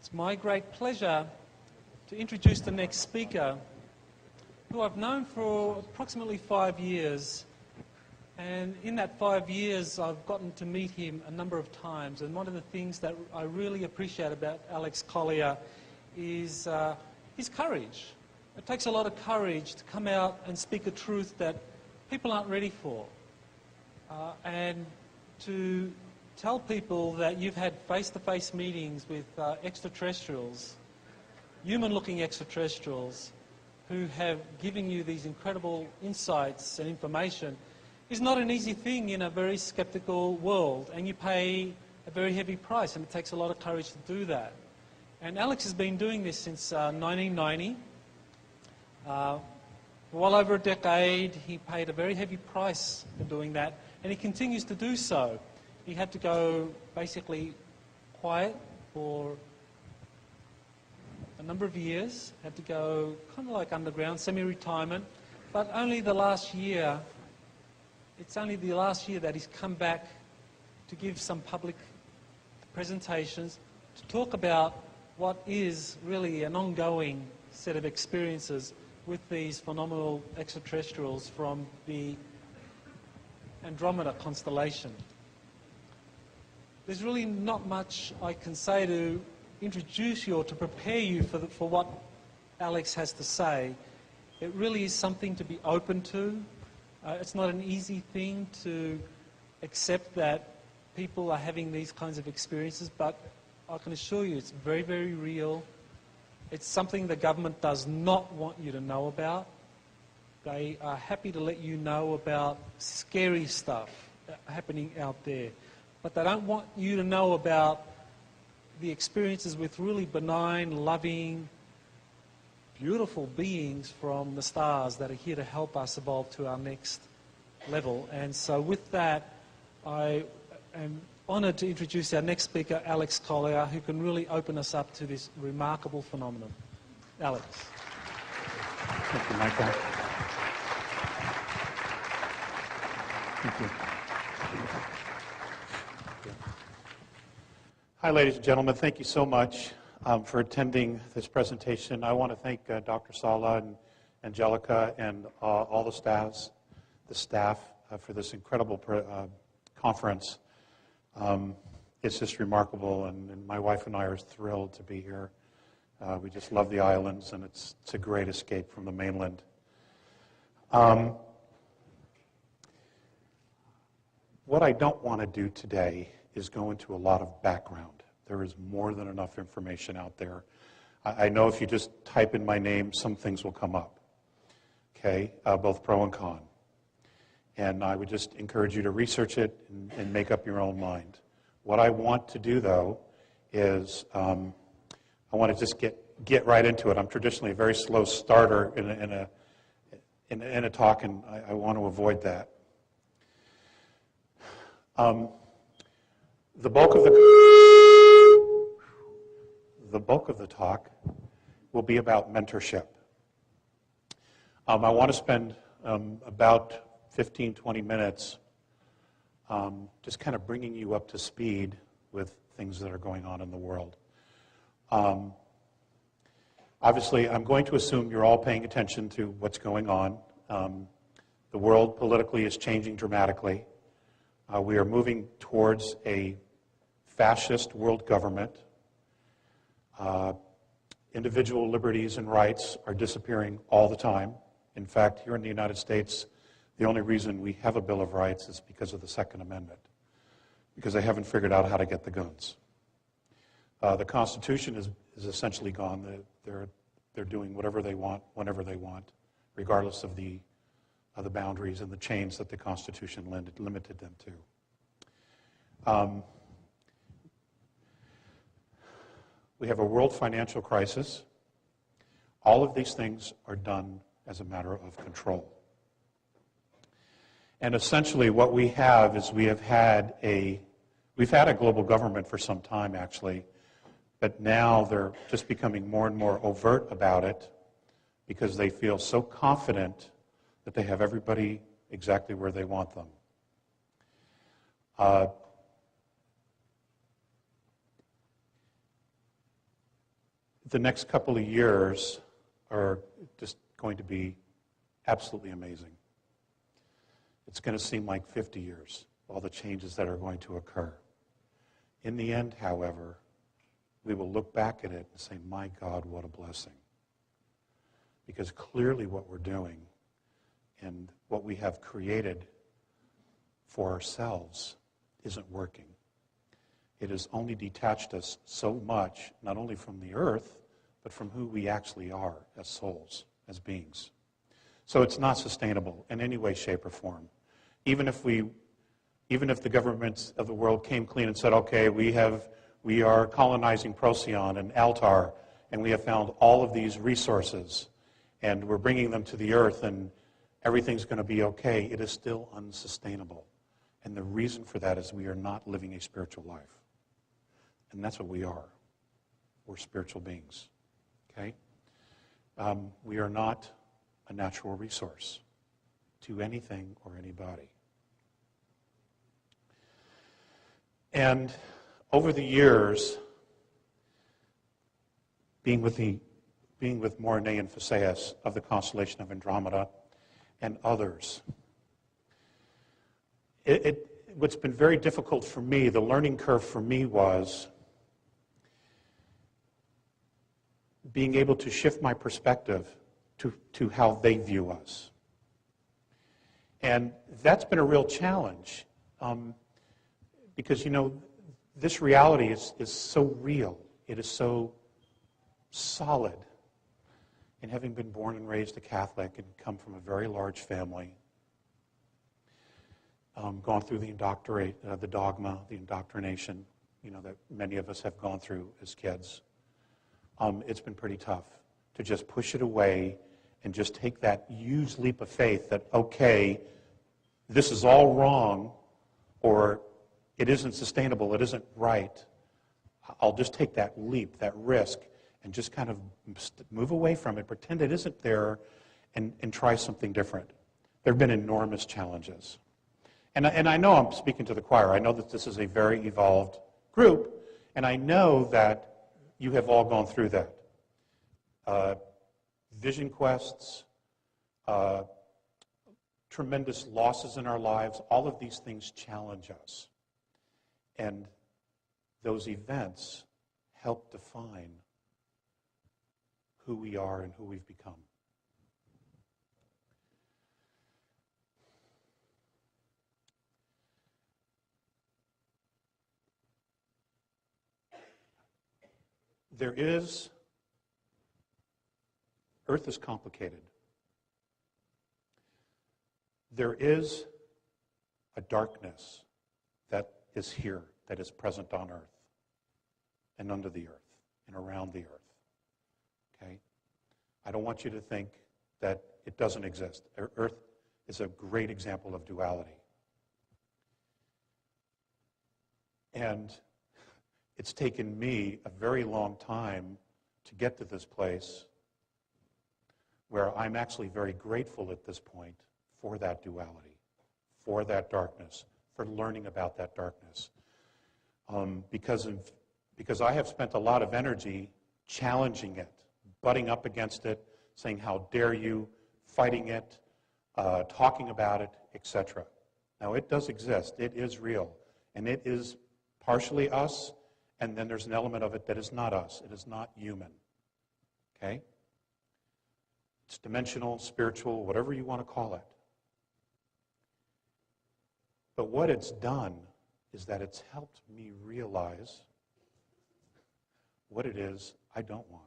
It's my great pleasure to introduce the next speaker, who I've known for approximately 5 years. And in that 5 years, I've gotten to meet him a number of times. And one of the things that I really appreciate about Alex Collier is his courage. It takes a lot of courage to come out and speak a truth that people aren't ready for. And to tell people that you've had face-to-face meetings with extraterrestrials, human-looking extraterrestrials, who have given you these incredible insights and information is not an easy thing in a very skeptical world, and you pay a very heavy price, and it takes a lot of courage to do that. And Alex has been doing this since 1990. For well over a decade, he paid a very heavy price for doing that, and he continues to do so. He had to go basically quiet for a number of years, had to go kind of like underground, semi-retirement, but only the last year, it's only the last year that he's come back to give some public presentations to talk about what is really an ongoing set of experiences with these phenomenal extraterrestrials from the Andromeda constellation. There's really not much I can say to introduce you or to prepare you for what Alex has to say. It really is something to be open to. It's not an easy thing to accept that people are having these kinds of experiences, but I can assure you it's very, very real. It's something the government does not want you to know about. They are happy to let you know about scary stuff happening out there, but they don't want you to know about the experiences with really benign, loving, beautiful beings from the stars that are here to help us evolve to our next level. And so with that, I am honoured to introduce our next speaker, Alex Collier, who can really open us up to this remarkable phenomenon. Alex. Thank you, Michael. Thank you. Hi, ladies and gentlemen. Thank you so much for attending this presentation. I want to thank Dr. Sala and Angelica and all the staff for this incredible conference. It's just remarkable, and my wife and I are thrilled to be here. We just love the islands, and it's a great escape from the mainland. What I don't want to do today is go into a lot of background. There is more than enough information out there. I know if you just type in my name, some things will come up, okay, both pro and con. And I would just encourage you to research it and make up your own mind. What I want to do, though, is I want to just get right into it. I'm traditionally a very slow starter in a talk, and I want to avoid that. The bulk of the talk will be about mentorship. I want to spend about 15, 20 minutes just kind of bringing you up to speed with things that are going on in the world. Obviously, I'm going to assume you're all paying attention to what's going on. The world politically is changing dramatically. We are moving towards a fascist world government. Individual liberties and rights are disappearing all the time. In fact, here in the United States, the only reason we have a Bill of Rights is because of the Second Amendment, because they haven't figured out how to get the guns. The Constitution is essentially gone. They're doing whatever they want, whenever they want, regardless of the boundaries and the chains that the Constitution limited them to. We have a world financial crisis. All of these things are done as a matter of control. And essentially what we have is we've had a global government for some time, actually, but now they're just becoming more and more overt about it because they feel so confident that they have everybody exactly where they want them. the next couple of years are just going to be absolutely amazing. It's going to seem like 50 years, all the changes that are going to occur. In the end, however, we will look back at it and say, my God, what a blessing. Because clearly what we're doing and what we have created for ourselves isn't working. It has only detached us so much, not only from the earth, but from who we actually are as souls, as beings. So it's not sustainable in any way, shape, or form. Even if the governments of the world came clean and said, okay, we are colonizing Procyon and Altar, and we have found all of these resources, and we're bringing them to the earth, and everything's going to be okay, it is still unsustainable. And the reason for that is we are not living a spiritual life. And that's what we are. We're spiritual beings. Okay? We are not a natural resource to anything or anybody. And over the years, being with Morine and Phaseus of the constellation of Andromeda and others, what's been very difficult for me, the learning curve for me was being able to shift my perspective to how they view us. And that's been a real challenge because, this reality is so real. It is so solid. And having been born and raised a Catholic and come from a very large family, gone through the dogma, the indoctrination, that many of us have gone through as kids, it's been pretty tough to just push it away and just take that huge leap of faith that, okay, this is all wrong, or it isn't sustainable, it isn't right. I'll just take that leap, that risk, and just kind of move away from it, pretend it isn't there, and try something different. There have been enormous challenges. And I know I'm speaking to the choir. I know that this is a very evolved group, and I know that you have all gone through that. Vision quests, tremendous losses in our lives, all of these things challenge us. And those events help define who we are and who we've become. Earth is complicated. There is a darkness that is here, that is present on earth and under the earth and around the earth. Okay? I don't want you to think that it doesn't exist. Earth is a great example of duality. And it's taken me a very long time to get to this place where I'm actually very grateful at this point for that duality, for that darkness, for learning about that darkness. Because I have spent a lot of energy challenging it, butting up against it, saying, how dare you, fighting it, talking about it, etc. Now, it does exist. It is real. And it is partially us, and then there's an element of it that is not us. It is not human. Okay? It's dimensional, spiritual, whatever you want to call it. But what it's done is that it's helped me realize what it is I don't want.